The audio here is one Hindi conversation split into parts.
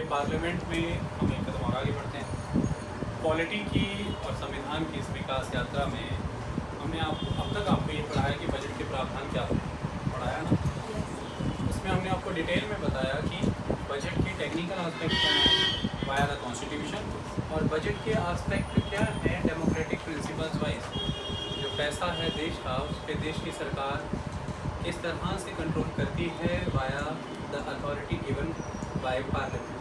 पार्लियामेंट में हम एक कदम और आगे बढ़ते हैं। पॉलिटी की और संविधान की इस विकास यात्रा में हमने अब तक आपको ये पढ़ाया कि बजट के प्रावधान क्या पढ़ाया ना। उसमें हमने आपको डिटेल में बताया कि बजट के टेक्निकल एस्पेक्ट क्या हैं वाया द कॉन्स्टिट्यूशन, और बजट के एस्पेक्ट क्या है डेमोक्रेटिक प्रिंसिपल्स वाइज। जो पैसा है देश का, उस पर देश की सरकार किस तरह से कंट्रोल करती है via the authority given by parliament,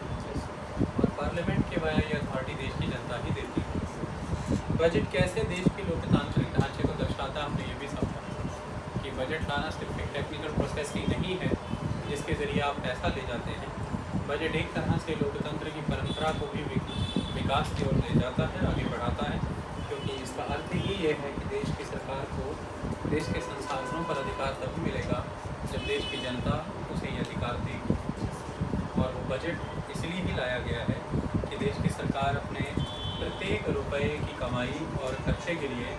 और पार्लियामेंट के वाया ये अथॉरिटी देश की जनता ही देती है। बजट कैसे देश के लोकतांत्रिक ढांचे को दर्शाता है, हमने ये भी समझा कि बजट लाना सिर्फ एक टेक्निकल प्रोसेस ही नहीं है जिसके ज़रिए आप पैसा ले जाते हैं। बजट एक तरह से लोकतंत्र की परंपरा को भी विकास की ओर ले जाता है, आगे बढ़ाता है, क्योंकि इसका अर्थ ही ये है कि देश की सरकार को देश के संसाधनों पर अधिकार तभी मिलेगा जब देश की जनता उसे ये अधिकार देगी। और वो बजट इसलिए ही लाया गया है कि देश की सरकार अपने प्रत्येक रुपये की कमाई और खर्चे के लिए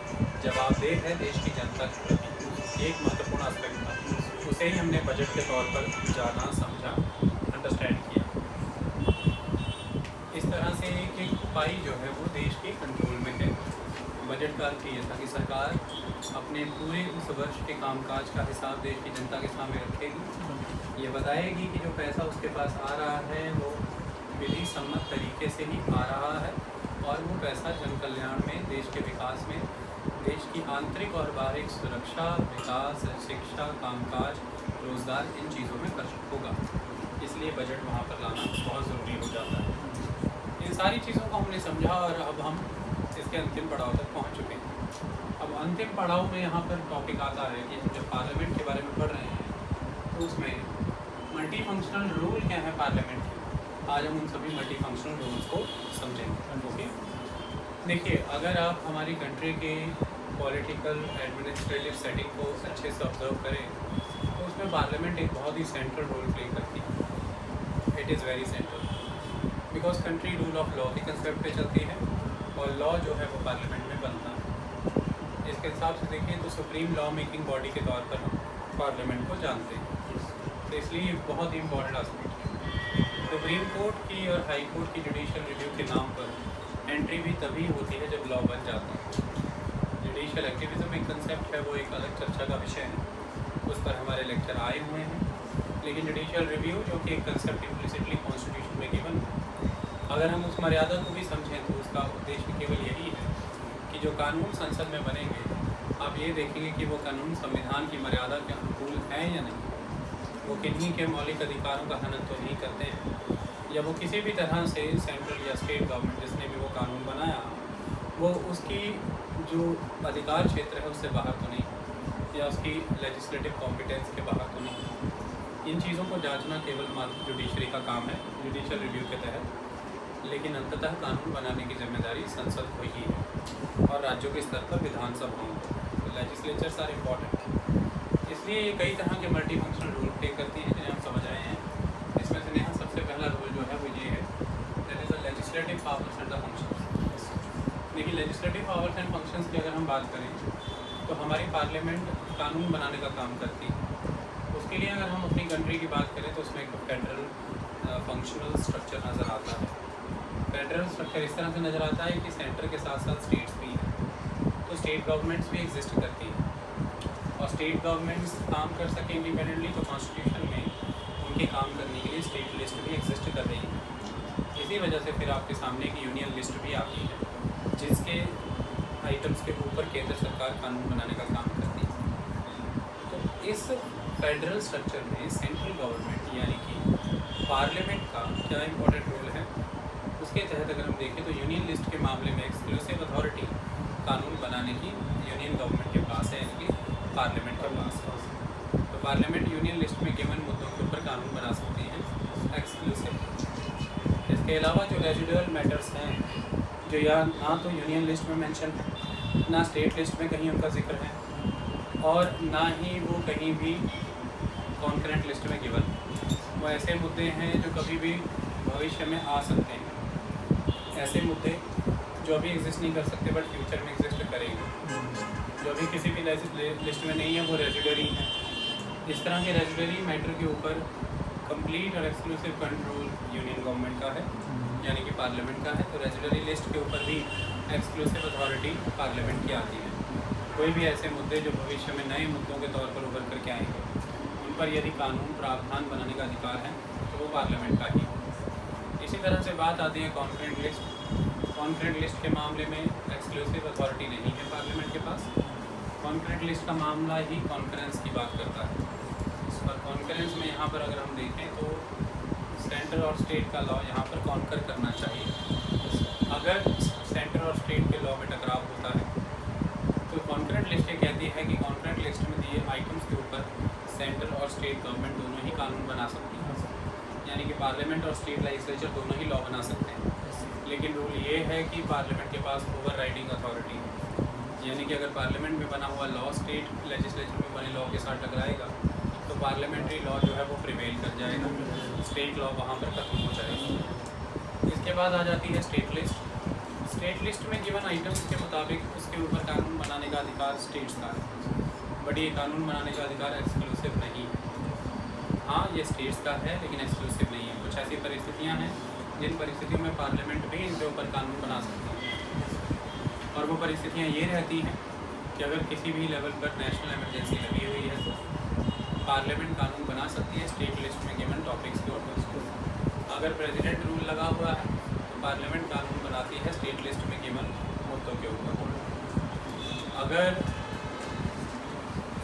जवाबदेह है देश की जनता के प्रति। एक महत्वपूर्ण एस्पेक्ट था, उसे ही हमने बजट के तौर पर जाना, समझा, अंडरस्टैंड किया। इस तरह से एक एक उपाय जो है वो देश के कंट्रोल में है। बजट का अर्थ ये था कि सरकार अपने पूरे उस वर्ष के कामकाज का हिसाब देश की जनता के सामने रखेगी। ये बताएगी कि जो पैसा उसके पास आ रहा है वो विधि सम्मत तरीके से ही आ रहा है, और वो पैसा जन कल्याण में, देश के विकास में, देश की आंतरिक और बाहरी सुरक्षा, विकास, शिक्षा, कामकाज, रोज़गार, इन चीज़ों में खर्च होगा। इसलिए बजट वहाँ पर लाना बहुत ज़रूरी हो जाता है। इन सारी चीज़ों को हमने समझा और अब हम इसके अंतिम पड़ाव तक पहुँच चुके हैं। अब अंतिम पड़ाव में यहाँ पर टॉपिक आता है कि हम जब पार्लियामेंट के बारे में पढ़ रहे हैं तो उसमें मल्टी फंक्शनल रूल क्या है पार्लियामेंट के। आज हम उन सभी मल्टी फंक्शनल रूल्स को समझेंगे। ओके, देखिए, अगर आप हमारी कंट्री के पॉलिटिकल एडमिनिस्ट्रेटिव सेटिंग को अच्छे से ऑब्जर्व करें तो उसमें पार्लियामेंट एक बहुत ही सेंट्रल रोल प्ले करती है। It is very central because country rule of law के कंसेप्ट पे चलती है और लॉ जो है वो पार्लियामेंट में बनता है। इसके हिसाब से देखें तो सुप्रीम लॉ मेकिंग बॉडी के तौर पर हम पार्लियामेंट को जानते हैं, तो इसलिए बहुत ही इम्पॉर्टेंट एस्पेक्ट है। सुप्रीम कोर्ट की और हाई कोर्ट की जुडिशियल रिव्यू के नाम पर एंट्री भी तभी होती है जब लॉ बन जाता है। जुडिशियल एक्टिविज्म एक कंसेप्ट है, वो एक अलग चर्चा का विषय है, उस पर हमारे लेक्चर आए हुए हैं। लेकिन जुडिशियल रिव्यू जो कि एक कंसेप्ट इम्प्लिसिटली कॉन्स्टिट्यूशन में गिवन है, अगर हम उस मर्यादा को भी समझें तो उसका उद्देश्य केवल यही है कि जो कानून संसद में बनेंगे, आप ये देखेंगे कि वो कानून संविधान की मर्यादा के अनुकूल हैं या नहीं, वो किन्हीं के मौलिक अधिकारों का हनन तो नहीं करते हैं, या वो किसी भी तरह से सेंट्रल या स्टेट गवर्नमेंट जिसने भी वो कानून बनाया वो उसकी जो अधिकार क्षेत्र है उससे बाहर तो नहीं, या उसकी लेजिस्लेटिव कॉम्पिटेंस के बाहर तो नहीं। इन चीज़ों को जांचना केवल मात्र जुडिशरी का काम है जुडिशियल रिव्यू के तहत, लेकिन अंततः कानून बनाने की जिम्मेदारी संसद को ही है और राज्यों के स्तर पर विधानसभाओं को। तो लेजिस्लेचर्स आर इम्पॉर्टेंट, इसलिए ये कई तरह के मल्टी फंक्शनल रोल प्ले करती हैं जिन्हें हम समझ आए हैं। इसमें से नेहा सबसे पहला रोल जो है वो ये है, that is the legislative powers and the functions. देखिए, लेजिस्लेटिव पावर्स एंड फंक्शंस की अगर हम बात करें तो हमारी पार्लियामेंट कानून बनाने का काम करती है। उसके लिए अगर हम अपनी कंट्री की बात करें तो उसमें एक फेडरल फंक्शनल स्ट्रक्चर नज़र आता है। फेडरल स्ट्रक्चर इस तरह से नज़र आता है कि सेंटर के साथ साथ स्टेट्स भी हैं, तो स्टेट गवर्नमेंट्स भी एग्जिस्ट करती हैं, और स्टेट गवर्नमेंट्स काम कर सकें इंडिपेंडेंटली तो कॉन्स्टिट्यूशन में उनके काम करने के लिए स्टेट लिस्ट भी एग्जिस्ट कर रही है। इसी वजह से फिर आपके सामने की यूनियन लिस्ट भी आती है जिसके आइटम्स के ऊपर केंद्र सरकार कानून बनाने का काम करती है। तो इस फेडरल स्ट्रक्चर में सेंट्रल गवर्नमेंट यानी कि पार्लियामेंट का क्या इम्पोर्टेंट रोल है, उसके तहत अगर हम देखें तो यूनियन लिस्ट के मामले में एक्सक्लूसिव अथॉरिटी कानून बनाने की यूनियन गवर्नमेंट के पास है, यानी कि पार्लियामेंट के पास है। तो पार्लियामेंट यूनियन लिस्ट में गिवन मुद्दों के ऊपर कानून बना सकती है एक्सक्लूसिव। इसके अलावा जो रेजिडुअल मैटर्स हैं जो या ना तो यूनियन लिस्ट में मेंशन है, ना स्टेट लिस्ट में कहीं उनका जिक्र है, और ना ही वो कहीं भी कॉन्करेंट लिस्ट में गिवन, वो ऐसे मुद्दे हैं जो कभी भी भविष्य में आ सकते हैं। ऐसे मुद्दे जो अभी एग्जिस्ट नहीं कर सकते बट फ्यूचर में एग्जिस्ट करेंगे, जो अभी किसी भी लिस्ट में नहीं है वो रेजिडरी है। इस तरह के रेजिडरी मैटर के ऊपर कंप्लीट और एक्सक्लूसिव कंट्रोल यूनियन गवर्नमेंट का है, यानी कि पार्लियामेंट का है। तो रेजुलरी लिस्ट के ऊपर भी एक्सक्लूसिव अथॉरिटी पार्लियामेंट की आती है। कोई भी ऐसे मुद्दे जो भविष्य में नए मुद्दों के तौर पर उभर करके आएंगे, उन पर यदि कानून प्रावधान बनाने का अधिकार है तो वो पार्लियामेंट का ही है। इसी तरह से बात आती है कॉन्करेंट लिस्ट। कॉन्करेंट लिस्ट के मामले में एक्सक्लूसिव अथॉरिटी नहीं है पार्लियामेंट के पास। कॉन्करेंट लिस्ट का मामला ही कॉन्करेंस की बात करता है। और कॉन्करेंस में यहाँ पर अगर हम देखें तो सेंटर और स्टेट का लॉ यहाँ पर कॉन्कर करना चाहिए। अगर सेंटर और स्टेट के लॉ में टकराव होता है तो कॉन्करेंट लिस्ट ये कहती है कि कॉन्करेंट लिस्ट में दिए आइटम्स के ऊपर सेंटर और स्टेट गवर्नमेंट दोनों ही कानून बना सकती है, यानी कि पार्लियामेंट और स्टेट लेजिस्लेचर दोनों ही लॉ बना सकते हैं। लेकिन रूल ये है कि पार्लियामेंट के पास ओवर राइडिंग अथॉरिटी है, यानी कि अगर पार्लियामेंट में बना हुआ लॉ स्टेट लेजिस्लेचर में बने लॉ के साथ टकराएगा तो पार्लियामेंट्री लॉ जो है वो प्रिवेल कर जाएगा, स्टेट लॉ वहाँ पर खत्म हो जाएगा। इसके बाद आ जाती है स्टेट लिस्ट। स्टेट लिस्ट में गिवन आइटम्स के मुताबिक उसके ऊपर कानून बनाने का अधिकार स्टेट्स का है, बट ये कानून बनाने का अधिकार एक्सक्लूसिव नहीं है। हाँ, ये स्टेट्स का है लेकिन एक्सक्लूसिव नहीं है। कुछ ऐसी परिस्थितियाँ हैं जिन परिस्थितियों में पार्लियामेंट भी इनके ऊपर कानून बना सकती है, और वो परिस्थितियाँ ये रहती हैं कि अगर किसी भी लेवल पर नेशनल इमरजेंसी लगी हुई है तो पार्लियामेंट कानून बना सकती है स्टेट लिस्ट में गिवन टॉपिक्स के ऊपर। अगर प्रेसिडेंट रूल लगा हुआ है तो पार्लियामेंट कानून बनाती है स्टेट लिस्ट में गिवन मुद्दों के ऊपर। अगर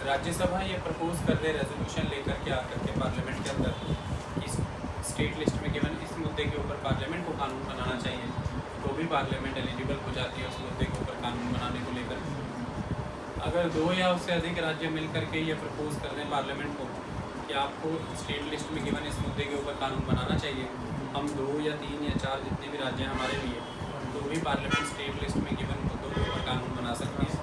राज्यसभा ये प्रपोज कर दे रेजोल्यूशन लेकर के आकर के पार्लियामेंट के अंदर इस स्टेट लिस्ट में गिवन इस मुद्दे के ऊपर पार्लियामेंट को कानून बनाना चाहिए, तो भी पार्लियामेंट एलिजिबल हो जाती है उस मुद्दे के ऊपर कानून बनाने को लेकर। अगर दो या उससे अधिक राज्य मिल करके ये प्रपोज कर दें पार्लियामेंट को कि आपको स्टेट लिस्ट में गिवन इस मुद्दे के ऊपर कानून बनाना चाहिए, हम 2 या 3 या 4 जितने भी राज्य हैं हमारे लिए, तो भी पार्लियामेंट स्टेट लिस्ट में गिवन मुद्दों के ऊपर कानून बना सकती है,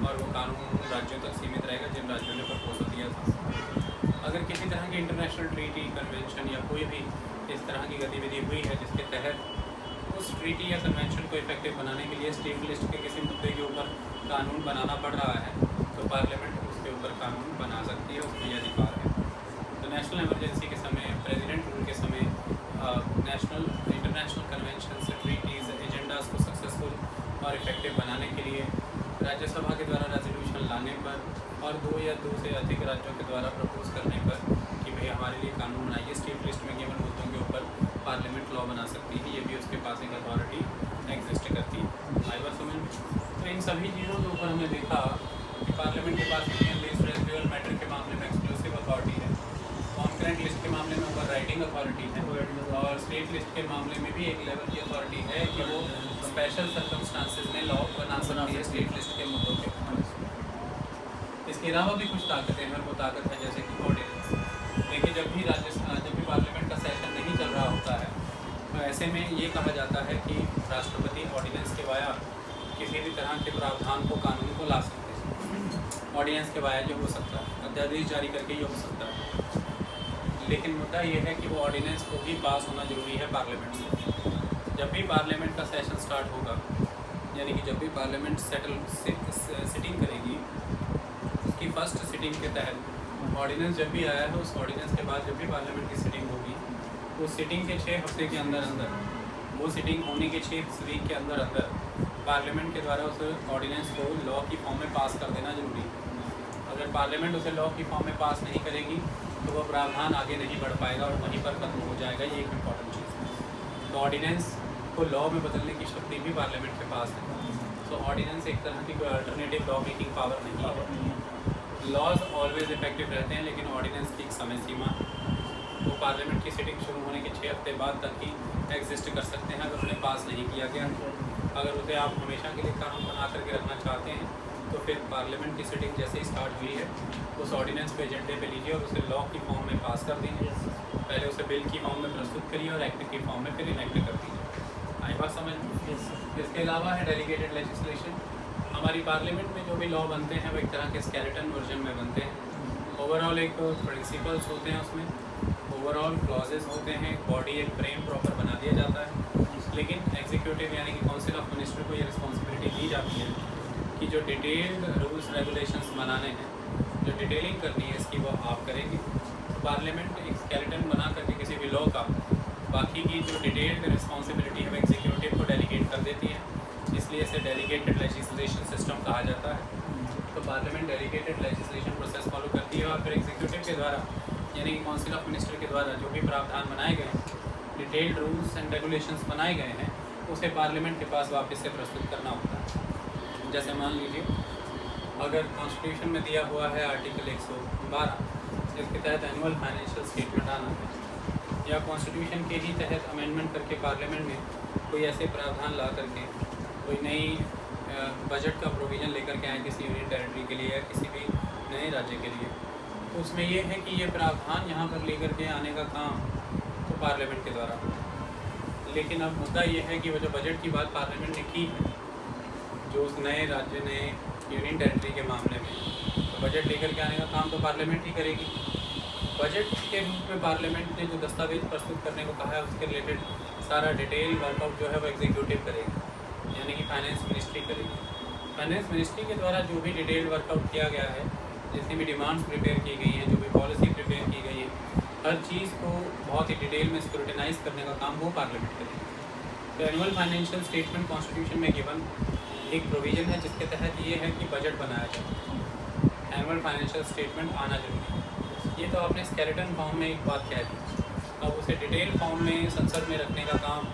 और वो कानून उन राज्यों तक सीमित रहेगा जिन राज्यों ने प्रपोजल दिया था। अगर किसी तरह की इंटरनेशनल ट्रीटी, कन्वेंशन या कोई भी इस तरह की गतिविधि हुई है जिसके तहत उस ट्रीटी या कन्वेंशन को इफेक्टिव बनाने के लिए स्टेट लिस्ट के किसी मुद्दे के ऊपर कानून बनाना पड़ रहा है, तो पार्लियामेंट उसके ऊपर कानून बना सकती है, उसका ये अधिकार है। तो नेशनल इमरजेंसी के समय, प्रेसिडेंट रूल के समय national international convention, treaties, agendas को सक्सेसफुल और इफेक्टिव बनाने के लिए राज्यसभा के द्वारा रेजोल्यूशन लाने पर और 2 या 2 से अधिक राज्यों के द्वारा प्रपोज करने पर कि भाई हमारे लिए कानून बनाइए, स्टेट लिस्ट में गिवन मुद्दों के ऊपर पार्लियामेंट लॉ बना सकती है, ये भी उसके पास एक अथॉरिटी एग्जिस्ट करती है। आई बात समझ में? तो इन सभी चीज़ों के ऊपर हमने देखा कि पार्लियामेंट के पास यूनियन बेस्ड रेजिडुअल मैटर के मामले में एक्सक्लूसिव अथॉरिटी है, कॉन्करेंट लिस्ट के मामले में ओवर राइडिंग अथॉरिटी है, और स्टेट लिस्ट के मामले में भी एक लेवल की अथॉरिटी है कि वो स्पेशल सर्कमस्टांसेस में लॉ बना सकती है स्टेट लिस्ट के मुद्दों के ऊपर। इसके अलावा भी कुछ ताकतें हैं, वो ताकत है जैसे कि ऑर्डिनेंस। देखिए, जब भी पार्लियामेंट का सेशन नहीं चल रहा होता है तो ऐसे में ये कहा जाता है कि राष्ट्रपति ऑर्डिनेंस के वाया किसी भी तरह के प्रावधान को, कानून को ला सकते हैं। ऑर्डिनेंस के वाया जो हो सकता है, अध्यादेश जारी करके ये हो सकता है, लेकिन मुद्दा ये है कि वो ऑर्डिनेंस को भी पास होना जरूरी है पार्लियामेंट से। जब भी पार्लियामेंट का सेशन स्टार्ट होगा, यानी कि जब भी पार्लियामेंट सिटिंग करेगी, उसकी फर्स्ट सिटिंग के तहत ऑर्डिनेंस जब भी आया है, उस ऑर्डिनेंस के बाद जब भी पार्लियामेंट की सिटिंग होगी, उस सिटिंग के 6 हफ्ते के अंदर अंदर, वो सिटिंग होने के 6 वीक के अंदर अंदर पार्लियामेंट के द्वारा उस ऑर्डिनेंस को लॉ की फॉर्म में पास कर देना जरूरी है। अगर पार्लियामेंट उसे लॉ की फॉर्म में पास नहीं करेगी तो वह प्रावधान आगे नहीं बढ़ पाएगा और वहीं पर खत्म हो जाएगा। ये एक इम्पॉर्टेंट चीज़ है। तो ऑर्डिनेंस को लॉ में बदलने की शक्ति भी पार्लियामेंट के पास है। तो ऑर्डिनेंस एक तरह की कोई अल्टरनेटिव लॉ मेकिंग पावर नहीं है। लॉज ऑलवेज इफेक्टिव रहते हैं, लेकिन ऑर्डिनेंस की एक समय सीमा है। वो पार्लियामेंट की सिटिंग शुरू होने के 6 हफ्ते बाद तक ही एग्जिस्ट कर सकते हैं अगर उन्हें पास नहीं किया गया। अगर उसे आप हमेशा के लिए कानून बना करके रखना चाहते हैं तो फिर पार्लियामेंट की सिटिंग जैसे ही स्टार्ट हुई है, उस ऑर्डिनेंस को एजेंडे पे लीजिए और उसे लॉ की फॉर्म में पास कर दीजिए। पहले उसे बिल की फॉर्म में प्रस्तुत करिए और एक्ट की फॉर्म में फिर इनेक्ट कर दीजिए। आई बात समझ में? इसके अलावा है डेलीगेटेड लेजिस्लेशन। हमारी पार्लियामेंट में जो भी लॉ बनते हैं वो एक तरह के स्केलेटन वर्जन में बनते हैं। ओवरऑल एक प्रिंसिपल्स होते हैं, उसमें ओवरऑल क्लॉजेज होते हैं, एक बॉडी, एक फ्रेम प्रॉपर बना दिया जाता है। लेकिन एग्जीक्यूटिव यानी कि काउंसिल ऑफ मिनिस्टर को ये रिस्पॉन्सिबिलिटी दी जाती है कि जो डिटेल्ड रूल्स रेगुलेशंस बनाने हैं, जो डिटेलिंग करनी है इसकी, वो आप करेंगे। पार्लियामेंट एक स्केलेटन बना करके किसी भी लॉ का बाकी की जो डिटेल्ड रिस्पॉन्सिबिलिटी है वो एग्जीक्यूटिव को डेलीगेट कर देती है, इसलिए इसे डेलीगेटेड लेजिस्लेशन सिस्टम कहा जाता है। तो parliament delegated legislation process follow करती है और फिर एग्जीक्यूटिव के द्वारा यानी कि काउंसिल ऑफ मिनिस्टर के द्वारा जो भी प्रावधान बनाए गए हैं, डिटेल्ड रूल्स एंड रेगुलेशंस बनाए गए हैं, उसे पार्लियामेंट के पास वापस से प्रस्तुत करना होता है। जैसे मान लीजिए अगर कॉन्स्टिट्यूशन में दिया हुआ है आर्टिकल 112 जिसके तहत एनुअल फाइनेंशियल स्टेटमेंट आना है, या कॉन्स्टिट्यूशन के ही तहत अमेंडमेंट करके पार्लियामेंट में कोई ऐसे प्रावधान ला करके कोई नई बजट का प्रोविज़न लेकर के आए किसी यूनियन टेरिटरी के लिए या किसी भी नए राज्य के लिए, तो उसमें ये है कि ये प्रावधान यहाँ पर लेकर के आने का काम तो पार्लियामेंट के द्वारा होता है। लेकिन अब मुद्दा ये है कि वो जो बजट की बात पार्लियामेंट ने की है, जो उस नए राज्य नए यूनियन टेरिटरी के मामले में, तो बजट लेकर के आने का काम तो पार्लियामेंट ही करेगी। बजट के रूप में पार्लियामेंट ने जो दस्तावेज प्रस्तुत करने को कहा है उसके रिलेटेड सारा डिटेल वर्कआउट जो है वो एग्जीक्यूटिव करेगी, यानी कि फाइनेंस मिनिस्ट्री करेगी। फाइनेंस मिनिस्ट्री के द्वारा जो भी डिटेल वर्कआउट किया गया है, जितनी भी डिमांड्स प्रिपेयर की गई हैं, जो भी पॉलिसी प्रिपेयर की गई है, हर चीज़ को बहुत ही डिटेल में स्क्रूटिनाइज करने का काम वो पार्लियामेंट करेगी। तो एनुअल फाइनेंशियल स्टेटमेंट कॉन्स्टिट्यूशन में गिवन एक प्रोविज़न है जिसके तहत ये है कि बजट बनाया जाए, एनुअल फाइनेंशियल स्टेटमेंट आना जरूरी है। ये तो आपने स्केलेटन फॉर्म में एक बात कह दी, अब उसे डिटेल फॉर्म में संसद में रखने का काम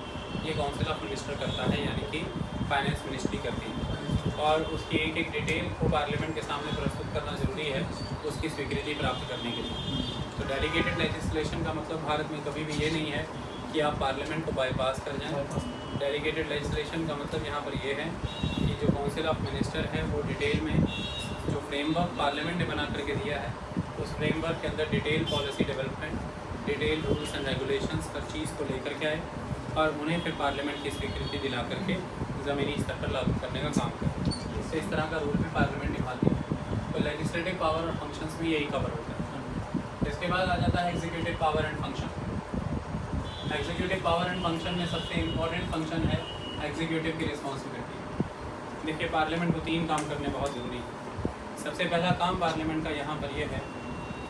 ये काउंसिल ऑफ मिनिस्टर करता है, यानी कि फाइनेंस मिनिस्ट्री करती है, और उसकी एक एक डिटेल को पार्लियामेंट के सामने प्रस्तुत करना ज़रूरी है उसकी स्वीकृति प्राप्त करने के लिए। तो डेलीगेटेड लेजिस्लेशन का मतलब भारत में कभी भी ये नहीं है कि आप पार्लियामेंट को बाईपास कर जाएं। डेलीगेटेड लेजिस्लेशन का मतलब यहाँ पर ये है कि जो काउंसिल ऑफ मिनिस्टर है वो डिटेल में जो फ्रेमवर्क पार्लियामेंट ने बना करके दिया है, उस फ्रेमवर्क के अंदर detail policy development, detail rules and regulations हर चीज़ को लेकर के आए और उन्हें फिर पार्लियामेंट की स्वीकृति दिला करके ज़मीनी स्तर पर लागू करने का काम करें। इससे इस तरह का रोल भी पार्लियामेंट निभाती है। तो लेजिस्लेटिव पावर और फंक्शंस भी यही कवर होता है। इसके बाद आ जाता है executive power and function. Executive power and function में सबसे इम्पोर्टेंट फंक्शन है एग्जीक्यूटिव की रिस्पॉन्सिबिलिटी। देखिए पार्लियामेंट को 3 काम करने बहुत ज़रूरी है। सबसे पहला काम पार्लियामेंट का यहाँ पर यह है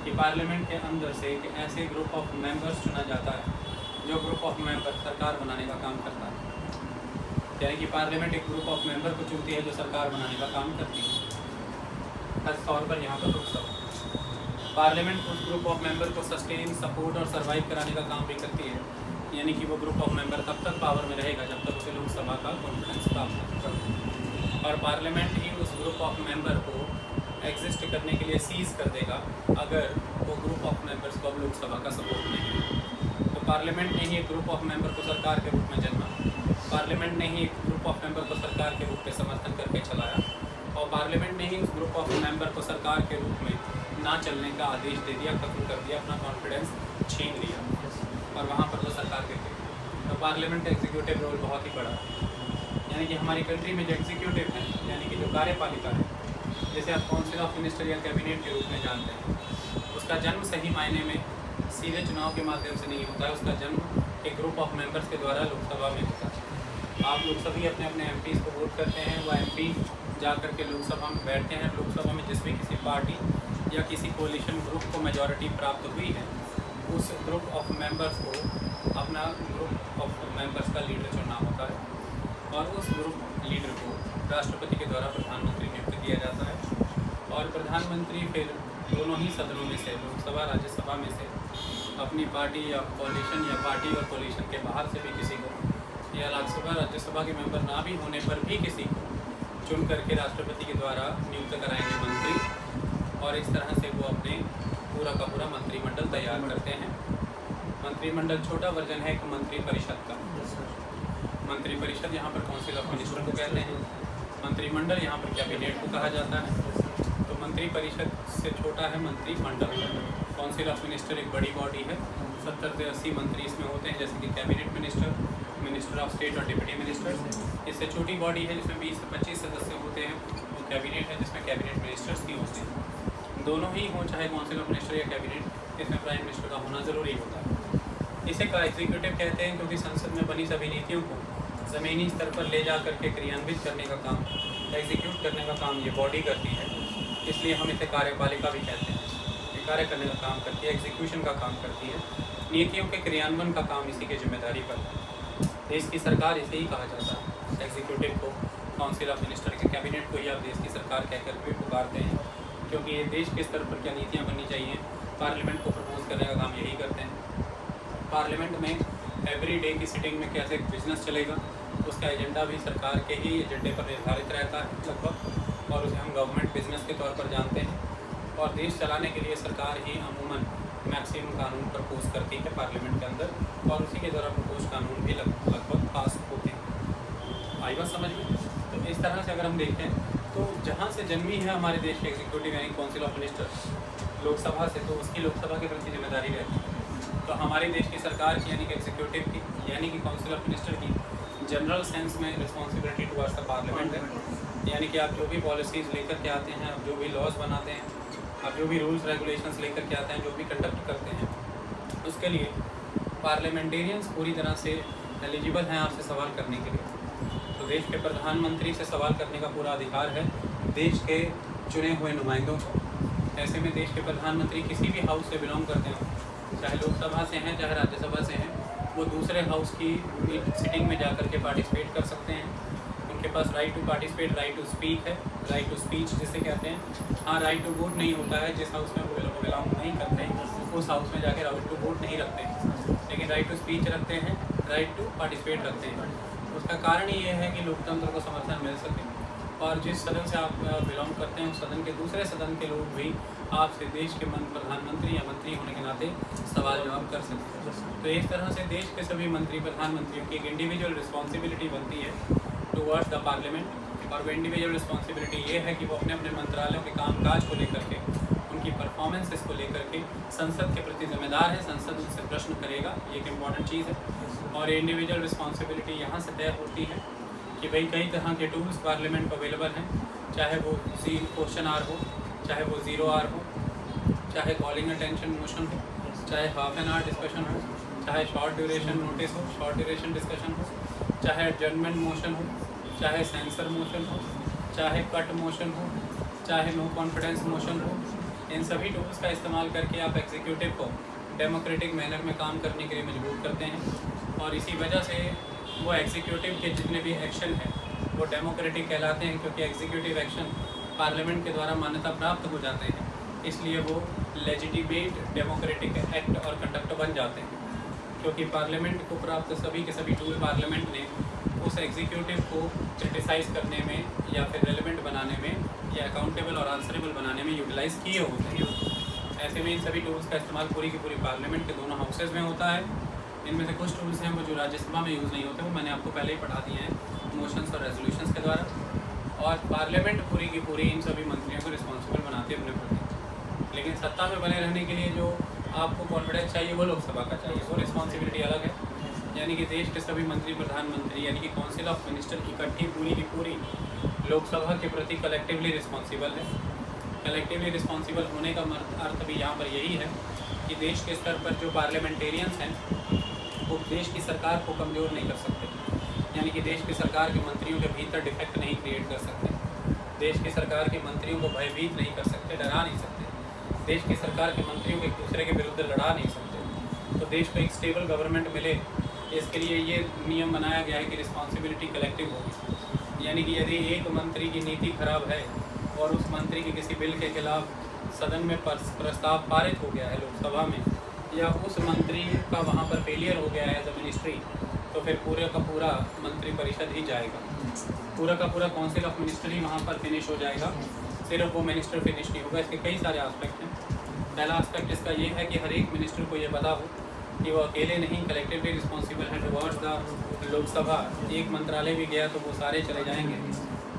कि पार्लियामेंट के अंदर से एक ऐसे ग्रुप ऑफ मेंबर्स चुना जाता है जो ग्रुप ऑफ मेंबर सरकार बनाने का काम करता है, यानी कि पार्लियामेंट एक ग्रुप ऑफ मेंबर को चुनती है जो सरकार बनाने का काम करती है। खास तौर पर यहाँ पर लोकसभा पार्लियामेंट उस ग्रुप ऑफ मेंबर को सस्टेन, सपोर्ट और सर्वाइव कराने का काम भी करती है, यानी कि वो ग्रुप ऑफ मेंबर तब तक पावर में रहेगा जब तक उसे लोकसभा का कॉन्फिडेंस प्राप्त होगा, और पार्लियामेंट ही उस ग्रुप ऑफ मेंबर को एग्जिस्ट करने के लिए सीज कर देगा अगर वो ग्रुप ऑफ मेंबर्स को अब लोकसभा का सपोर्ट नहीं है। तो पार्लियामेंट ने ही एक ग्रुप ऑफ मेंबर को सरकार के रूप में जन्मा, पार्लियामेंट ने ही एक ग्रुप ऑफ मेंबर को सरकार के रूप में समर्थन करके चलाया, और पार्लियामेंट ने ही उस ग्रुप ऑफ मेंबर को सरकार के रूप में ना चलने का आदेश दे दिया, खत्म कर दिया, अपना कॉन्फिडेंस छीन लिया और वहाँ पर वो सरकार के थे। तो पार्लियामेंट का एग्जीक्यूटिव रोल बहुत ही बड़ा है, यानी कि हमारी कंट्री में जो एग्जीक्यूटिव है यानी कि जो कार्यपालिका है, जैसे आप काउंसिल ऑफ मिनिस्टर या कैबिनेट के रूप में जानते हैं, उसका जन्म सही मायने में सीधे चुनाव के माध्यम से नहीं होता है। उसका जन्म एक ग्रुप ऑफ मेंबर्स के द्वारा लोकसभा में होता है। आप लोग सभी अपने अपने एमपीज़ को वोट करते हैं, वो एमपी जा कर के लोकसभा में बैठते हैं। लोकसभा में जिसमें किसी पार्टी या किसी कोलिशन ग्रुप को मेजॉरिटी प्राप्त हुई है, उस ग्रुप ऑफ मेंबर्स को अपना ग्रुप ऑफ मेंबर्स का लीडर चुनना होता है, और उस ग्रुप लीडर को राष्ट्रपति के द्वारा प्रधानमंत्री नियुक्त किया जाता है, और प्रधानमंत्री फिर दोनों ही सदनों में से, लोकसभा राज्यसभा में से, अपनी पार्टी या कोलिशन या पार्टी और कोलिशन के बाहर से भी किसी को, या लोकसभा राज्यसभा के मेंबर ना भी होने पर भी किसी को चुन करके राष्ट्रपति के द्वारा नियुक्त कराएंगे मंत्री, और इस तरह से वो अपने पूरा का पूरा मंत्रिमंडल तैयार करते हैं। मंत्रिमंडल छोटा वर्जन है एक मंत्रिपरिषद का। मंत्रिपरिषद यहाँ पर काउंसिल ऑफ मिनिस्टर को कहते हैं, मंत्रिमंडल यहाँ पर कैबिनेट को कहा जाता है। तो मंत्रिपरिषद से छोटा है मंत्रिमंडल। काउंसिल ऑफ मिनिस्टर एक बड़ी बॉडी है, 70 से 80 मंत्री इसमें होते हैं, जैसे कि cabinet minister, minister of state और डिप्टी मिनिस्टर। इससे छोटी बॉडी है जिसमें 20 से 25 सदस्य होते हैं, वो कैबिनेट है जिसमें कैबिनेट मिनिस्टर्स भी होते हैं। दोनों ही हों, चाहे काउंसिल ऑफ मिनिस्टर या कैबिनेट, इसमें प्राइम मिनिस्टर का होना ज़रूरी होता है। इसे का एग्जीक्यूटिव कहते हैं क्योंकि संसद में बनी सभी नीतियों को ज़मीनी स्तर पर ले जा करके क्रियान्वित करने का काम, एग्जीक्यूट करने का काम ये बॉडी करती है, इसलिए हम इसे कार्यपालिका भी कहते हैं। ये कार्य करने का काम करती है, एग्जीक्यूशन का काम करती है, नीतियों के क्रियान्वयन का काम इसी की जिम्मेदारी पर है। देश की सरकार इसे ही कहा जाता है, एग्जीक्यूटिव को, काउंसिल ऑफ मिनिस्टर के कैबिनेट को ही आप देश की सरकार कहकर भी पुकारते हैं, क्योंकि ये देश के स्तर पर क्या नीतियाँ बननी चाहिए पार्लियामेंट को प्रपोज करने का काम यही करते हैं। पार्लियामेंट में एवरी डे की सिटिंग में कैसे बिजनेस चलेगा उसका एजेंडा भी सरकार के ही एजेंडे पर निर्धारित रहता है लगभग, और उसे हम गवर्नमेंट बिजनेस के तौर पर जानते हैं। और देश चलाने के लिए सरकार ही अमूमन मैक्सिमम कानून प्रपोज करती है पार्लियामेंट के अंदर, और उसी के द्वारा प्रपोज कानून भी लगभग पास होते हैं। आई बात समझ में? तो इस तरह से अगर हम देखें तो जहाँ से जन्मी है हमारे देश के एग्जीक्यूटिव यानी काउंसिल ऑफ मिनिस्टर लोकसभा से, तो उसकी लोकसभा के प्रति जिम्मेदारी रहती है। तो हमारे देश की सरकार की यानी कि एग्जीक्यूटिव की यानी कि काउंसिल ऑफ मिनिस्टर की जनरल सेंस में रिस्पॉन्सिबिलिटी टुवर्ड्स द पार्लियामेंट है। यानी कि आप जो भी पॉलिसीज़ लेकर के आते हैं, आप जो भी लॉज बनाते हैं, आप जो भी रूल्स रेगुलेशंस लेकर के आते हैं, जो भी कंडक्ट करते हैं, उसके लिए पार्लियामेंटेरियंस पूरी तरह से एलिजिबल हैं आपसे सवाल करने के लिए। तो देश के प्रधानमंत्री से सवाल करने का पूरा अधिकार है देश के चुने हुए नुमाइंदों को। ऐसे में देश के प्रधानमंत्री किसी भी हाउस से बिलोंग करते हों, चाहे लोकसभा से हैं चाहे राज्यसभा से हैं, वो दूसरे हाउस की सिटिंग में जाकर के पार्टिसिपेट कर सकते हैं। उनके पास right to participate, right to speak है, राइट टू स्पीच जिसे कहते हैं। हाँ, राइट टू वोट नहीं होता है, जिस हाउस में वो बिलोंग नहीं करते हैं उस हाउस में जाके राइट टू वोट नहीं रखते हैं, लेकिन राइट टू स्पीच रखते हैं, राइट टू पार्टिसिपेट रखते हैं। उसका कारण ये है कि लोकतंत्र को समर्थन मिल सके, और जिस सदन से आप बिलोंग करते हैं उस सदन के दूसरे सदन के लोग भी आपसे देश के प्रधानमंत्री या मंत्री होने के नाते सवाल जवाब कर सकते हैं। तो इस तरह से देश के सभी मंत्री प्रधानमंत्रियों की एक इंडिविजुअल रिस्पॉन्सिबिलिटी बनती है टुवर्ड्स द पार्लियामेंट, और वो इंडिविजुअल रिस्पॉन्सिबिलिटी ये है कि वो अपने अपने मंत्रालयों के कामकाज को लेकर के, उनकी परफॉर्मेंसेस को लेकर के संसद के प्रति जिम्मेदार है। संसद उनसे प्रश्न करेगा, ये एक इम्पॉर्टेंट चीज़ है। और इंडिविजुअल रिस्पॉन्सिबिलिटी यहाँ से तय होती है कि भाई कई तरह के टूल्स पार्लियामेंट को अवेलेबल हैं, चाहे वो क्वेश्चन आर हो, चाहे वो 0 आर हो, चाहे कॉलिंग अटेंशन मोशन हो, चाहे हाफ एन आवर डिस्कशन हो, चाहे शॉर्ट ड्यूरेशन नोटिस हो, शॉर्ट ड्यूरेशन डिस्कशन हो, चाहे एडजर्नमेंट मोशन हो, चाहे सेंसर मोशन हो, चाहे कट मोशन हो, चाहे नो कॉन्फिडेंस मोशन हो। इन सभी टूल्स का इस्तेमाल करके आप एग्जीक्यूटिव को डेमोक्रेटिक मैनर में काम करने के लिए मजबूर करते हैं, और इसी वजह से वो एग्जीक्यूटिव के जितने भी एक्शन हैं वो डेमोक्रेटिक कहलाते हैं, क्योंकि एग्जीक्यूटिव एक्शन पार्लियामेंट के द्वारा मान्यता प्राप्त हो जाते हैं, इसलिए वो लेजिटिमेट डेमोक्रेटिक एक्ट और कंडक्ट बन जाते हैं। क्योंकि पार्लियामेंट को प्राप्त सभी के सभी टूल पार्लियामेंट ने उस एग्जीक्यूटिव को क्रिटिसाइज़ करने में या फिर रेलेवेंट बनाने में या अकाउंटेबल और आंसरेबल बनाने में यूटिलाइज़ किए होते हैं। ऐसे में इन सभी टूल्स का इस्तेमाल पूरी की पूरी पार्लियामेंट के दोनों हाउसेज में होता है। इनमें से कुछ टूल्स हैं वो जो राज्यसभा में यूज़ नहीं होते, वो मैंने आपको पहले ही पढ़ा दिए हैं मोशंस और रेजोल्यूशंस के द्वारा। और पार्लियामेंट पूरी की पूरी इन सभी मंत्रियों को रिस्पॉन्सिबल बनाती है अपने प्रति। लेकिन सत्ता में बने रहने के लिए जो आपको कॉन्फिडेंस चाहिए वो लोकसभा का चाहिए, वो रिस्पॉन्सिबिलिटी अलग है। यानी कि देश के सभी मंत्री प्रधानमंत्री यानी कि काउंसिल ऑफ मिनिस्टर इकट्ठी पूरी की पूरी लोकसभा के प्रति कलेक्टिवली रिस्पॉन्सिबल है। कलेक्टिवली रिस्पॉन्सिबल होने का अर्थ भी यहाँ पर यही है कि देश के स्तर पर जो पार्लियामेंटेरियंस हैं वो देश की सरकार को कमज़ोर नहीं कर सकते, यानी कि देश की सरकार के मंत्रियों के भीतर डिफेक्ट नहीं क्रिएट कर सकते, देश की सरकार के मंत्रियों को भयभीत नहीं कर सकते, डरा नहीं सकते, देश की सरकार के मंत्रियों को एक दूसरे के विरुद्ध लड़ा नहीं सकते। तो देश को एक स्टेबल गवर्नमेंट मिले, इसके लिए ये नियम बनाया गया है कि रिस्पॉन्सिबिलिटी कलेक्टिव होगी। यानी कि यदि एक मंत्री की नीति खराब है और उस मंत्री के किसी बिल के खिलाफ सदन में प्रस्ताव पारित हो गया है लोकसभा में, या उस मंत्री का वहाँ पर फेलियर हो गया है एज अ मिनिस्ट्री, तो फिर पूरे का पूरा मंत्री परिषद ही जाएगा, पूरा का पूरा काउंसिल ऑफ मिनिस्टर ही वहाँ पर फिनिश हो जाएगा, सिर्फ वो मिनिस्टर फिनिश नहीं होगा। इसके कई सारे आस्पेक्ट हैं। पहला आस्पेक्ट इसका ये है कि हर एक मिनिस्टर को ये पता हो कि वो अकेले नहीं कलेक्टिवली रिस्पॉन्सिबल है टुवर्ड्स द लोकसभा। एक मंत्रालय भी गया तो वो सारे चले जाएंगे।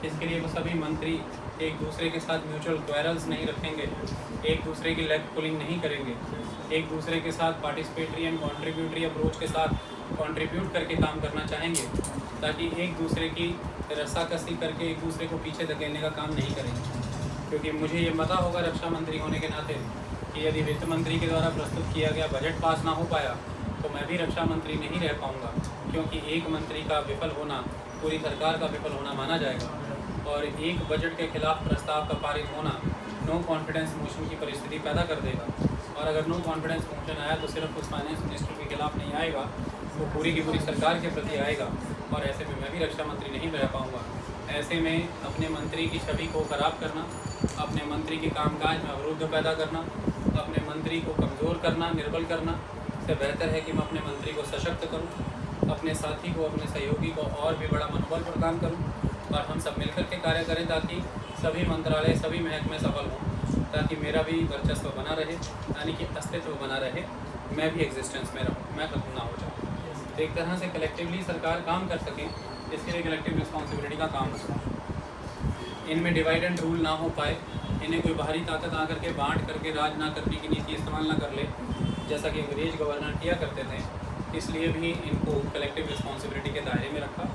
इसके लिए वो सभी मंत्री एक दूसरे के साथ म्यूचुअल क्वेरल्स नहीं रखेंगे, एक दूसरे की लेग पुलिंग नहीं करेंगे, एक दूसरे के साथ पार्टिसिपेटरी एंड कॉन्ट्रीब्यूटरी अप्रोच के साथ कंट्रीब्यूट करके काम करना चाहेंगे, ताकि एक दूसरे की रस्साकसी करके एक दूसरे को पीछे धकेलने का काम नहीं करेंगे। क्योंकि मुझे ये पता होगा रक्षा मंत्री होने के नाते कि यदि वित्त मंत्री के द्वारा प्रस्तुत किया गया बजट पास ना हो पाया तो मैं भी रक्षा मंत्री नहीं रह पाऊँगा, क्योंकि एक मंत्री का विफल होना पूरी सरकार का विफल होना माना जाएगा। और एक बजट के खिलाफ प्रस्ताव का पारित होना नो कॉन्फिडेंस मोशन की परिस्थिति पैदा कर देगा। और अगर नो कॉन्फिडेंस मोशन आया तो सिर्फ उस फाइनेंस मिनिस्टर के खिलाफ नहीं आएगा, वो पूरी की पूरी सरकार के प्रति आएगा। और ऐसे में मैं भी रक्षा मंत्री नहीं रह पाऊँगा। ऐसे में अपने मंत्री की छवि को ख़राब करना, अपने मंत्री के कामकाज में अवरुद्ध पैदा करना, अपने मंत्री को कमज़ोर करना, निर्बल करना से बेहतर है कि मैं अपने मंत्री को सशक्त करूं, अपने साथी को, अपने सहयोगी को और भी बड़ा मनोबल प्रदान करूं और हम सब मिलकर के कार्य करें ताकि सभी मंत्रालय, सभी महकमे सफल हों, ताकि मेरा भी वर्चस्व बना रहे, यानी कि अस्तित्व बना रहे, मैं भी एग्जिस्टेंस में रहूँ, मैं खत्म ना हो जाऊँ। एक तरह से कलेक्टिवली सरकार काम कर सके, इसके लिए कलेक्टिव रिस्पॉन्सिबिलिटी का काम होगा। इनमें डिवाइड एंड रूल ना हो पाए, इन्हें कोई बाहरी ताकत आकर के बांट करके राज ना करने की नीति इस्तेमाल ना कर ले, जैसा कि अंग्रेज गवर्नर किया करते थे। इसलिए भी इनको कलेक्टिव रिस्पॉन्सिबिलिटी के दायरे में रखा।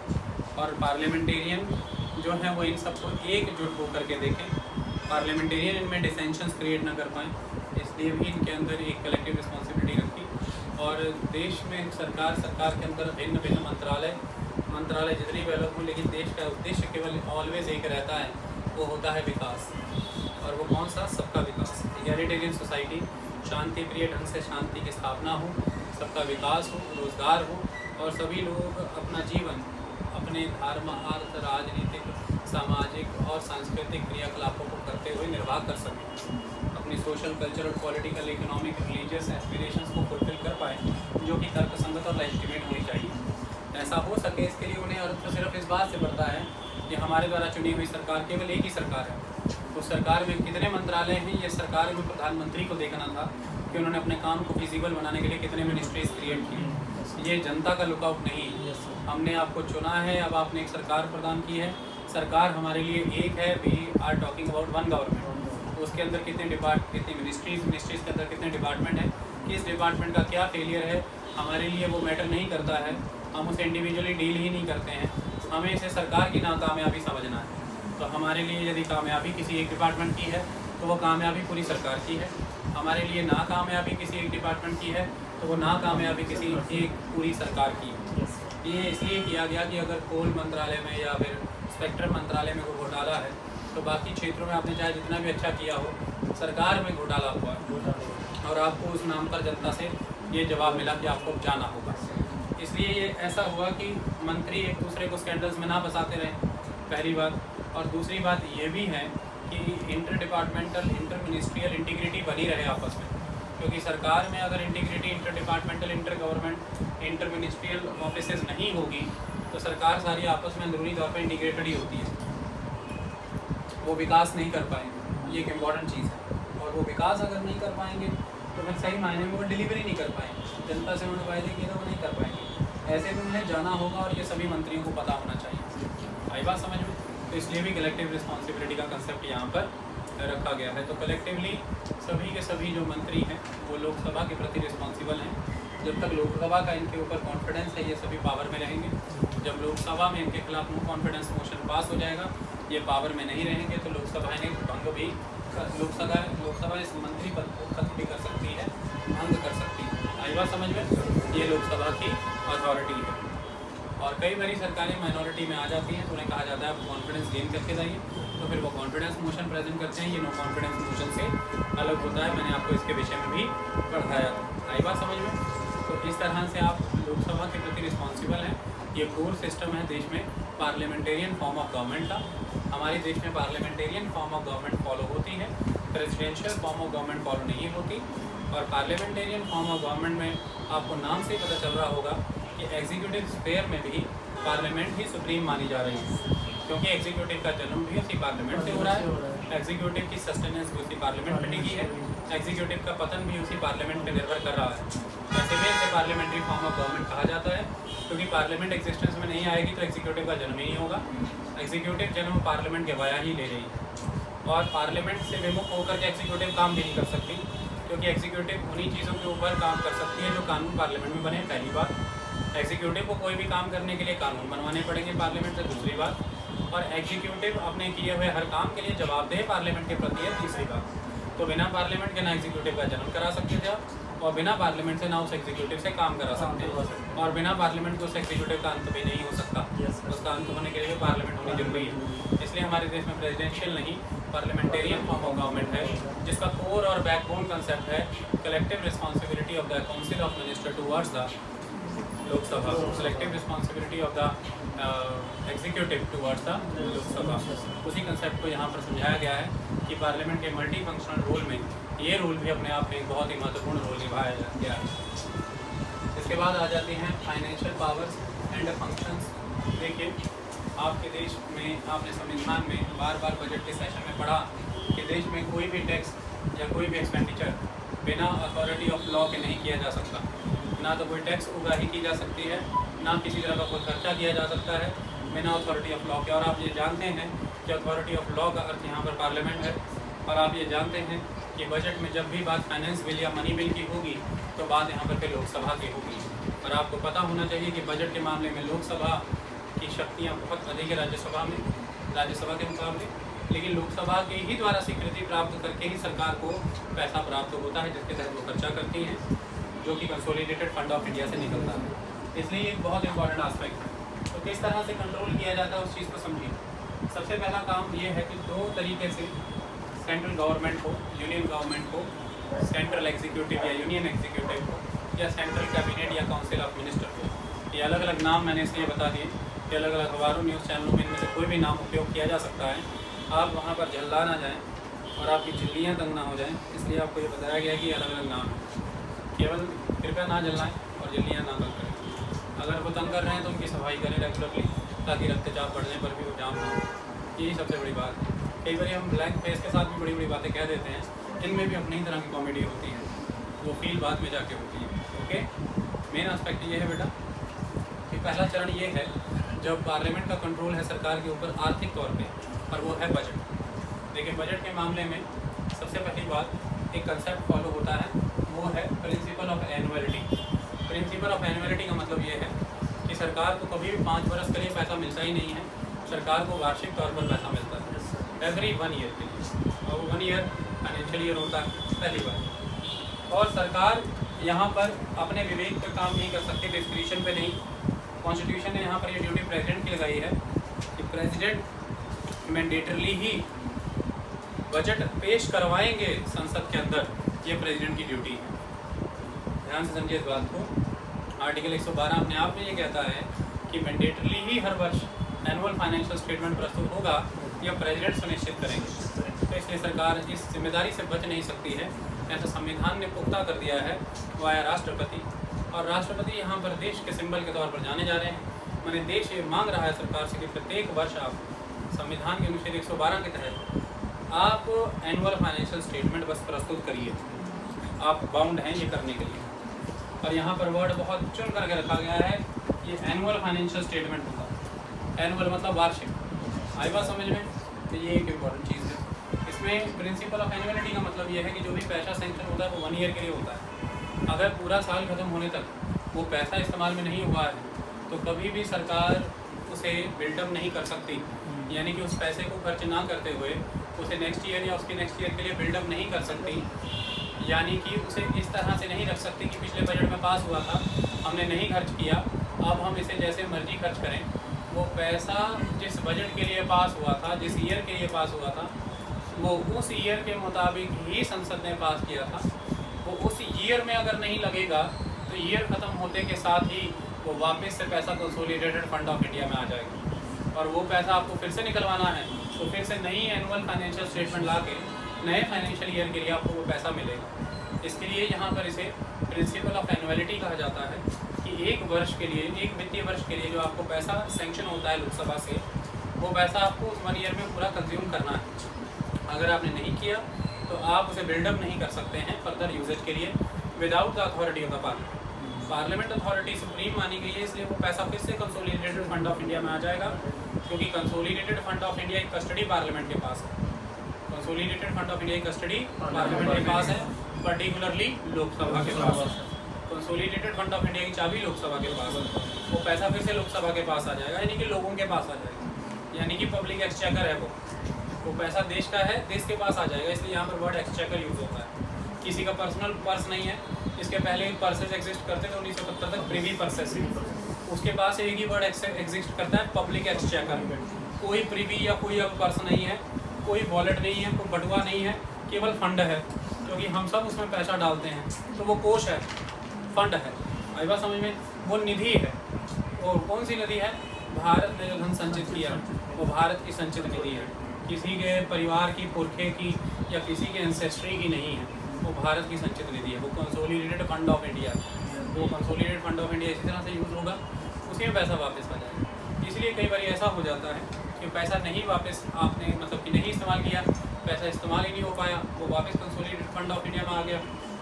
और पार्लियामेंटेरियन जो है वो इन सबको एकजुट होकर के देखें, पार्लियामेंटेरियन इनमें डिसेंशंस क्रिएट ना कर पाएँ, इसलिए भी इनके अंदर एक कलेक्टिव रिस्पॉन्सिबिलिटी रखी। और देश में सरकार के अंदर भिन्न भिन्न मंत्रालय जितनी डेवलप हों, लेकिन देश का उद्देश्य केवल ऑलवेज एक रहता है, वो होता है विकास। और वो कौन सा? सबका विकास। इगैलिटेरियन सोसाइटी, शांति प्रिय ढंग से शांति की स्थापना हो, सबका विकास हो, रोज़गार हो और सभी लोग अपना जीवन अपने धर्म, अर्थ, राजनीतिक, सामाजिक और सांस्कृतिक क्रियाकलापों को करते हुए निर्वाह कर सकें, अपनी social, cultural, political, economic, religious aspirations को फुलफिल कर पाएँ, जो कि तर्कसंगत और लेजिटिमेट होनी चाहिए। ऐसा हो सके इसके लिए उन्हें अर्थ सिर्फ इस बात से पड़ता है कि हमारे द्वारा चुनी हुई सरकार केवल एक ही सरकार है। उस सरकार में कितने मंत्रालय हैं, ये सरकार में प्रधानमंत्री को देखना था कि उन्होंने अपने काम को फिजिबल बनाने के लिए कितने मिनिस्ट्रीज क्रिएट किए। ये जनता का लुकआउट नहीं, हमने आपको चुना है, अब आपने एक सरकार प्रदान की है, सरकार हमारे लिए एक है। We are talking about one government. उसके अंदर कितनी मिनिस्ट्रीज़ के अंदर कितने डिपार्टमेंट हैं, किस डिपार्टमेंट का क्या फेलियर है, हमारे लिए वो मैटर नहीं करता है, हम उसे इंडिविजुअली डील ही नहीं करते हैं, हमें इसे सरकार की नाकामयाबी समझना है। तो हमारे लिए यदि कामयाबी किसी एक डिपार्टमेंट की है तो वो कामयाबी पूरी सरकार की है, हमारे लिए नाकामयाबी किसी एक डिपार्टमेंट की है तो वो नाकामयाबी किसी एक पूरी सरकार की है। ये इसलिए किया गया कि अगर कोल मंत्रालय में या फिर स्पेक्ट्रम मंत्रालय में कोई घोटाला है तो बाकी क्षेत्रों में आपने चाहे जितना भी अच्छा किया हो, सरकार में घोटाला हुआ है और आपको उस नाम पर जनता से ये जवाब मिला कि आपको जाना होगा। इसलिए ये ऐसा हुआ कि मंत्री एक दूसरे को स्कैंडल्स में ना फंसाते रहे, पहली बात। और दूसरी बात ये भी है कि inter departmental, inter ministerial integrity बनी रहे आपस में, क्योंकि सरकार में अगर integrity, inter departmental, inter government, inter ministerial offices नहीं होगी तो सरकार सारी आपस में अंदरूनी तौर पर इंटीग्रेटेड ही होती है, वो विकास नहीं कर पाएंगे। ये एक इम्पॉर्टेंट चीज़ है। और वो विकास अगर नहीं कर पाएंगे तो फिर सही मायने में वो डिलीवरी नहीं कर पाएंगे, जनता से उन्होंने वायदे किए तो वो नहीं कर पाएंगे। ऐसे में उन्हें जाना होगा और ये सभी मंत्रियों को पता होना चाहिए। आई बात समझ में? तो इसलिए भी कलेक्टिव रिस्पॉन्सिबिलिटी का कंसेप्ट यहाँ पर रखा गया है। तो कलेक्टिवली सभी के सभी जो मंत्री हैं वो लोकसभा के प्रति रिस्पॉन्सिबल हैं। जब तक लोकसभा का इनके ऊपर कॉन्फिडेंस है ये सभी पावर में रहेंगे। जब लोकसभा में इनके खिलाफ नो कॉन्फिडेंस मोशन पास हो जाएगा, ये पावर में नहीं रहेंगे तो लोकसभा इन्हें भंग भी लोकसभा इस मंत्री पद को खत्म भी कर सकती है, भंग कर सकती है। आई बात समझ में? ये लोकसभा की अथॉरिटी है। और कई बारी सरकारें माइनॉरिटी में आ जाती हैं तो उन्हें कहा जाता है आप कॉन्फिडेंस गेन करके जाइए, तो फिर वो कॉन्फिडेंस मोशन प्रेजेंट करते हैं। ये नो कॉन्फिडेंस मोशन से अलग होता है, मैंने आपको इसके विषय में भी पढ़ाया था। आई बात समझ में? तो इस तरह से आप लोकसभा के प्रति रिस्पॉन्सिबल हैं। ये कोर सिस्टम है देश में पार्लियामेंटेरियन फॉर्म ऑफ गवर्नमेंट का। हमारे देश में parliamentarian form of government follow होती है, presidential form of government follow नहीं होती। और पार्लियामेंटेरियन फॉर्म ऑफ गवर्नमेंट में आपको नाम से पता चल रहा होगा कि एग्जीक्यूटिव स्फेयर में भी पार्लियामेंट ही सुप्रीम मानी जा रही है, क्योंकि एग्जीक्यूटिव का जन्म भी उसी पार्लियामेंट से हो रहा है, एग्जीक्यूटिव की सस्टेनेंस भी उसी पार्लियामेंट में टिकी है, एग्जीक्यूटिव का पतन भी उसी पार्लियामेंट पर निर्भर कर रहा है। ऐसे में इसे पार्लियामेंट्री फॉर्म ऑफ गवर्नमेंट कहा जाता है, क्योंकि पार्लियामेंट एग्जिस्टेंस में नहीं आएगी तो एग्जीक्यूटिव का जन्म ही नहीं होगा। एग्जीक्यूटिव जन्म पार्लियामेंट के वाया ही ले रही है और पार्लियामेंट से विमुख होकर के एग्जीक्यूटिव काम भी नहीं कर सकती, क्योंकि एग्जीक्यूटिव उन्हीं चीज़ों के ऊपर काम कर सकती है जो कानून पार्लियामेंट में बने। पहली बात, एग्जीक्यूटिव को कोई भी काम करने के लिए कानून बनवाने पड़ेंगे पार्लियामेंट से। दूसरी बात, और एग्जीक्यूटिव अपने किए हुए हर काम के लिए जवाबदेह पार्लियामेंट के प्रति है। तीसरी बात, तो बिना पार्लियामेंट के ना एग्जीक्यूटिव का जन्म करा सकते थे आप और बिना पार्लियामेंट से ना उस एग्जीक्यूटिव से काम करा सकते हैं, और बिना पार्लियामेंट के उस एग्जीक्यूटिव का अंत भी नहीं हो सकता। उसका अंत होने के लिए भी पार्लियामेंट होनी जरूरी है। इसलिए हमारे देश में प्रेसिडेंशियल नहीं पार्लियामेंटेरियन फॉर्म ऑफ गवर्नमेंट है, जिसका कोर और बैकबोन कंसेप्ट है collective responsibility of the council of minister towards the Lok Sabha, selective responsibility of the executive towards the Lok Sabha. उसी कंसेप्ट को यहाँ पर समझाया गया है कि पार्लियामेंट के मल्टी फंक्शनल रोल में ये रोल भी अपने आप में एक बहुत ही महत्वपूर्ण रोल निभाया गया है। इसके बाद आ जाते हैं फाइनेंशियल पावर्स एंड फंक्शंस। देखिए, आपके देश में आपने संविधान में बार बार बजट के सेशन में पढ़ा कि देश में कोई भी टैक्स या कोई भी एक्सपेंडिचर बिना अथॉरिटी ऑफ लॉ के नहीं किया जा सकता। ना तो कोई टैक्स उगाही की जा सकती है, ना किसी तरह का कोई खर्चा किया जा सकता है बिना अथॉरिटी ऑफ लॉ के। और आप ये जानते हैं कि अथॉरिटी ऑफ लॉ का अर्थ यहाँ पर पार्लियामेंट है। और आप ये जानते हैं कि बजट में जब भी बात फाइनेंस बिल या मनी बिल की होगी तो बात यहाँ पर फिर लोकसभा की होगी। और आपको पता होना चाहिए कि बजट के मामले में लोकसभा की शक्तियाँ बहुत अधिक है राज्यसभा के मुकाबले, लेकिन लोकसभा के ही द्वारा स्वीकृति प्राप्त करके ही सरकार को पैसा प्राप्त होता है, जिसके तहत वो खर्चा करती हैं, जो कि कंसोलिडेटेड फंड ऑफ इंडिया से निकलता है। इसलिए एक बहुत इंपॉर्टेंट आस्पेक्ट है। तो किस तरह से कंट्रोल किया जाता है उस चीज़ को समझिए। सबसे पहला काम ये है कि दो तरीके से सेंट्रल गवर्नमेंट को, यूनियन गवर्नमेंट को, सेंट्रल एग्जीक्यूटिव या यूनियन एग्जीक्यूटिव को, या सेंट्रल कैबिनेट या काउंसिल ऑफ मिनिस्टर को, ये अलग अलग नाम मैंने इसलिए बता दिए कि अलग अलग अखबारों न्यूज़ चैनलों में इनमें से कोई भी नाम उपयोग किया जा सकता है। आप वहाँ पर झल्ला ना जाएँ और आपकी चिल्लियाँ तंग ना हो जाएँ, इसलिए आपको ये बताया गया कि अलग अलग नाम है। केवल कृपया ना जलाएँ और जल्दियाँ ना तंग करें। अगर वो तंग कर रहे हैं तो उनकी सफाई करें रेगुलरली, ताकि रक्तचाप बढ़ने पर भी वो जाम ना हो। यही सबसे बड़ी बात है। कई बार हम ब्लैंक फेस के साथ भी बड़ी बड़ी बातें कह देते हैं, इनमें भी अपनी ही तरह की कॉमेडी होती है, वो फील बाद में जाके होती है। ओके, मेन एस्पेक्ट ये है बेटा कि पहला चरण ये है जब पार्लियामेंट का कंट्रोल है सरकार के ऊपर आर्थिक तौर पे, और वो है बजट। देखिए, बजट के मामले में सबसे पहली बात एक कंसेप्ट फॉलो होता है, वो है प्रिंसिपल ऑफ एनुअलिटी। प्रिंसिपल ऑफ एनुअलिटी का मतलब ये है कि सरकार को कभी भी 5 वर्ष के लिए पैसा मिलता ही नहीं है, सरकार को वार्षिक तौर पर पैसा मिलता है एवरी 1 ईयर के लिए, और 1 ईयर फाइनेंशियल ईयर होता है पहली बार। और सरकार यहाँ पर अपने विवेक पे काम नहीं कर सकती, डिस्क्रिशन पे नहीं। कॉन्स्टिट्यूशन ने यहाँ पर ये ड्यूटी प्रेसिडेंट की लगाई है कि प्रेसिडेंट मैंडेटरली ही बजट पेश करवाएंगे संसद के अंदर, ये प्रेसिडेंट की ड्यूटी है। ध्यान से समझिए इस बात को। आर्टिकल 112 अपने आप में ये कहता है कि मैंडेटरली ही हर वर्ष एनुअल फाइनेंशियल स्टेटमेंट प्रस्तुत होगा, यह प्रेसिडेंट सुनिश्चित करेंगे। तो इसलिए सरकार इस जिम्मेदारी से बच नहीं सकती है, ऐसा संविधान ने पुख्ता कर दिया है वाया राष्ट्रपति। और राष्ट्रपति यहाँ पर देश के सिंबल के तौर पर जाने जा रहे हैं। मैंने देश ये मांग रहा है सरकार से कि प्रत्येक वर्ष आप संविधान के अनुच्छेद 112 के तहत आप एनुअल फाइनेंशियल स्टेटमेंट बस प्रस्तुत करिए, आप बाउंड हैं ये करने के लिए। और यहाँ पर वर्ड बहुत चुन करके रखा गया है, ये एनुअल फाइनेंशियल स्टेटमेंट होगा। एनुअल मतलब वार्षिक। आई बात समझ में? तो ये एक इम्पॉर्टेंट चीज़ है। इसमें प्रिंसिपल ऑफ एनुअलिटी का मतलब ये है कि जो भी पैसा सेंक्शन होता है वो 1 ईयर के लिए होता है। अगर पूरा साल खत्म होने तक वो पैसा इस्तेमाल में नहीं हुआ है तो कभी भी सरकार उसे बिल्डअप नहीं कर सकती, यानी कि उस पैसे को खर्च ना करते हुए उसे नेक्स्ट ईयर या उसके नेक्स्ट ईयर के लिए बिल्डअप नहीं कर सकती, यानी कि उसे इस तरह से नहीं रख सकती कि पिछले बजट में पास हुआ था, हमने नहीं खर्च किया, अब हम इसे जैसे मर्जी खर्च करें। वो पैसा जिस बजट के लिए पास हुआ था, जिस ईयर के लिए पास हुआ था, वो उस ईयर के मुताबिक ही संसद ने पास किया था। वो उस ईयर में अगर नहीं लगेगा तो ईयर ख़त्म होते के साथ ही वो वापस से पैसा कंसोलिडेटेड फंड ऑफ इंडिया में आ जाएगा। और वो पैसा आपको फिर से निकलवाना है तो फिर से नई एनुअल फाइनेंशियल स्टेटमेंट ला के नए फाइनेंशियल ईयर के लिए आपको वो पैसा मिलेगा। इसके लिए यहाँ पर इसे प्रिंसिपल ऑफ एनुअलिटी कहा जाता है कि एक वर्ष के लिए, एक वित्तीय वर्ष के लिए जो आपको पैसा सेंक्शन होता है लोकसभा से, वो पैसा आपको उस 1 ईयर में पूरा कंज्यूम करना है। अगर आपने नहीं किया तो आप उसे बिल्डअप नहीं कर सकते हैं फर्दर यूजेज के लिए without the authority of the parliament. Parliament authority supreme मानी गई है, इसलिए वो पैसा फिर से कंसोलिडेटेड फंड ऑफ इंडिया में आ जाएगा, क्योंकि कंसोलिडेटेड फंड ऑफ इंडिया की कस्टडी पार्लियामेंट के पास है। कंसोलिडेटेड फंड ऑफ इंडिया की कस्टडी पार्लियामेंट के पास है, पर्टिकुलरली लोकसभा के पास है। कंसोलिडेटेड फंड ऑफ इंडिया की चाबी लोकसभा के पास है, वो पैसा फिर से लोकसभा के पास आ जाएगा, यानी कि लोगों के पास आ जाएगा, यानी कि पब्लिक एक्सचेकर है वो पैसा देश का है, देश के पास आ जाएगा। इसलिए यहाँ पर वर्ड एक्सचेकर यूज़ होता है किसी का पर्सनल पर्स नहीं है। इसके पहले पर्सेस एग्जिस्ट करते थे 1970 तक, प्रीवी पर्सेस। उसके पास एक ही वर्ड एग्जिस्ट करता है, पब्लिक एक्सचेकर। कोई प्रीवी या कोई अब पर्स नहीं है, कोई वॉलेट नहीं है, कोई बटुआ नहीं है, केवल फंड है, क्योंकि हम सब उसमें पैसा डालते हैं। तो वो कोष है, फंड है। आई बात समझ में? वो निधि है। और कौन सी निधि है? भारत ने जो धन संचित किया वो भारत की संचित निधि है, किसी के परिवार की, पुरखे की या किसी के एंसेस्ट्री की नहीं है। वो भारत की संचित निधि है। वो कंसोलिडेटेड फंड ऑफ इंडिया, वो कंसोलिडेटेड फंड ऑफ इंडिया इसी तरह से यूज़ होगा, उसी में पैसा वापस आ जाएगा। इसलिए कई बार ऐसा हो जाता है कि पैसा नहीं वापस आपने मतलब कि नहीं इस्तेमाल किया, पैसा इस्तेमाल ही नहीं हो पाया, वो वापस कंसोलिडेटेड फंड ऑफ इंडिया में आ गया।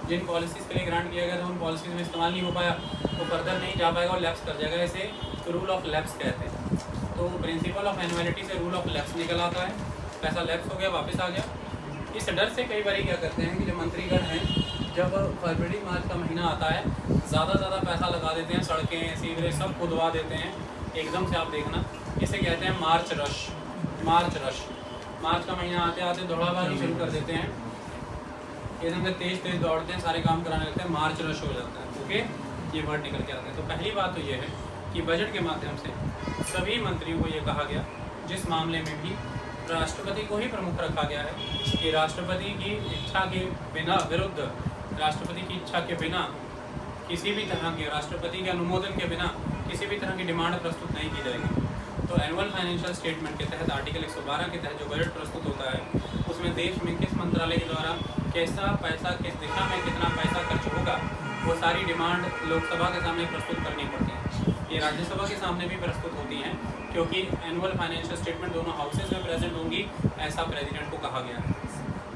जिन पॉलिसीज़ के लिए ग्रांट किया गया था उन पॉलिसीज़ में इस्तेमाल नहीं हो पाया, तो फर्दर नहीं जा पाएगा और लैप्स कर जाएगा। इसे रूल ऑफ लैप्स कहते हैं। तो प्रिंसिपल ऑफ एनुअलिटी से रूल ऑफ लैप्स निकल आता है, पैसा लैप्स हो गया, वापस आ गया। इस डर से कई बार क्या करते हैं कि जो मंत्रीगण हैं, जब फरवरी मार्च का महीना आता है, ज़्यादा पैसा लगा देते हैं, सड़कें सीवरेज सब खुदवा देते हैं एकदम से। आप देखना, इसे कहते हैं मार्च रश। मार्च का महीना आते आते दौड़ाभागी शुरू कर देते हैं, एकदम से तेज़ दौड़ते हैं, सारे काम कराने लगते हैं, मार्च रश हो जाता है। ओके, ये वर्ड निकल के आते हैं। तो पहली बात तो ये है कि बजट के माध्यम से सभी मंत्रियों को ये कहा गया, जिस मामले में भी राष्ट्रपति को ही प्रमुख रखा गया है, कि राष्ट्रपति की इच्छा के बिना, विरुद्ध राष्ट्रपति की इच्छा के बिना, किसी भी तरह के राष्ट्रपति के अनुमोदन के बिना किसी भी तरह की डिमांड प्रस्तुत नहीं की जाएगी। तो एनुअल फाइनेंशियल स्टेटमेंट के तहत आर्टिकल 112 के तहत जो बजट प्रस्तुत होता है, उसमें देश में किस मंत्रालय के द्वारा कैसा पैसा, किस दिशा में कितना पैसा खर्च होगा, वो सारी डिमांड लोकसभा के सामने प्रस्तुत करनी पड़ती है। ये राज्यसभा के सामने भी प्रस्तुत होती हैं, क्योंकि एनुअल फाइनेंशियल स्टेटमेंट दोनों हाउसेज में प्रेजेंट होंगी, ऐसा प्रेसिडेंट को कहा गया है।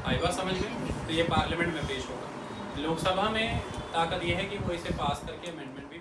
आई बात समझ में? तो ये पार्लियामेंट में पेश होगा। लोकसभा में ताकत ये है कि वो इसे पास करके अमेंडमेंट भी